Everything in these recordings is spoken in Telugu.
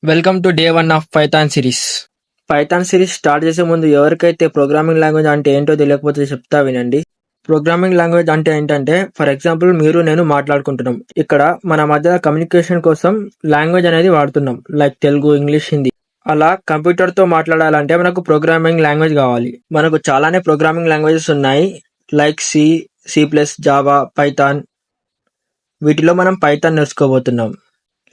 Welcome to day 1 of Python series. Python series start చేసే ముందు ఎవరికైతే ప్రోగ్రామింగ్ లాంగ్వేజ్ అంటే ఏంటో తెలియకపోతే చెప్తా వినండి. ప్రోగ్రామింగ్ లాంగ్వేజ్ అంటే ఏంటంటే, ఫర్ ఎగ్జాంపుల్ మీరు నేను మాట్లాడుకుంటున్నాం. ఇక్కడ మన మధ్య కమ్యూనికేషన్ కోసం లాంగ్వేజ్ అనేది వాడుతున్నాం, లైక్ తెలుగు, ఇంగ్లీష్, హిందీ. అలా కంప్యూటర్తో మాట్లాడాలంటే మనకు ప్రోగ్రామింగ్ లాంగ్వేజ్ కావాలి. మనకు చాలానే ప్రోగ్రామింగ్ లాంగ్వేజెస్ ఉన్నాయి, లైక్ సి, సి++, జావా, పైథాన్. వీటిలో మనం పైథాన్ నేర్చుకోబోతున్నాం.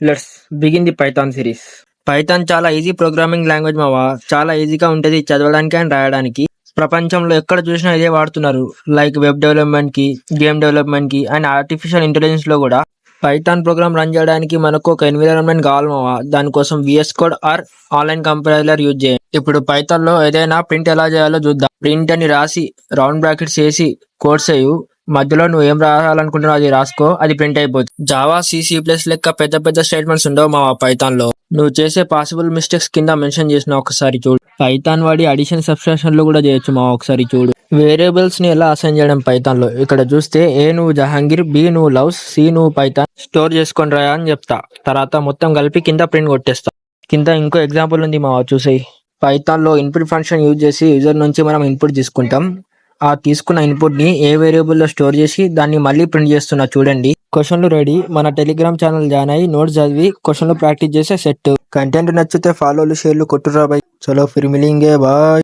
Let's begin the Python series. Python చాలా ఈజీ ప్రోగ్రామింగ్ లాంగ్వేజ్ మావా. చాలా ఈజీగా ఉంటుంది చదవడానికి అండ్ రాయడానికి. ప్రపంచంలో ఎక్కడ చూసినా ఇదే వాడుతున్నారు, లైక్ వెబ్ డెవలప్మెంట్ కి, గేమ్ డెవలప్మెంట్ కి అండ్ ఆర్టిఫిషియల్ ఇంటెలిజెన్స్ లో కూడా. పైథాన్ ప్రోగ్రామ్ రన్ చేయడానికి మనకు ఒక ఎన్విరాన్మెంట్ కావాలి మావా. దానికోసం VS code or online compiler use చేయండి. ఇప్పుడు పైథాన్ లో ఏదైనా ప్రింట్ ఎలా చేయాలో చూద్దాం. ప్రింట్ అని రాసి రౌండ్ బ్రాకెట్స్ వేసి కోడ్స్ వేయు. మధ్యలో నువ్వు ఏం రాయాలనుకుంటున్నావు అది రాసుకో, అది ప్రింట్ అయిపోతుంది. జావా, C++ లెక్క పెద్ద పెద్ద స్టేట్మెంట్స్ ఉండవు మా పైథాన్ లో. నువ్వు చేసే పాసిబుల్ మిస్టేక్స్ కింద మెన్షన్ చేసిన ఒకసారి చూడు. పైథాన్ వాడి అడిషన్ సబ్స్ట్రాక్షన్ లో కూడా చేయొచ్చు మా, ఒకసారి చూడు. వేరియబుల్స్ ని ఎలా అసైన్ చేయడం పైథాన్ లో. ఇక్కడ చూస్తే A నువ్వు జహాంగీర్, B నువ్వు లవ్స్, C నువ్వు పైథాన్. స్టోర్ చేసుకొని రాయా అని చెప్తా. తర్వాత మొత్తం కలిపి కింద ప్రింట్ కొట్టేస్తా. కింద ఇంకో ఎగ్జాంపుల్ ఉంది మా, చూసేయి. పైథాన్ లో ఇన్పుట్ ఫంక్షన్ యూజ్ చేసి యూజర్ నుంచి మనం ఇన్పుట్ తీసుకుంటాం. ఆ తీసుకున్న ఇన్పుట్ ని ఏ వేరియబుల్ లో స్టోర్ చేసి దాన్ని మళ్ళీ ప్రింట్ చేస్తున్నా చూడండి. క్వశ్చన్లు రెడీ. మన టెలిగ్రామ్ ఛానల్ జాయిన్ అయ్యి నోట్స్ చదివి క్వశ్చన్లు ప్రాక్టీస్ చేసే సెట్. కంటెంట్ నచ్చితే ఫాలోలు, షేర్లు కొట్టురా బై. చలో ఫిర్ మిలేంగే, బాయ్.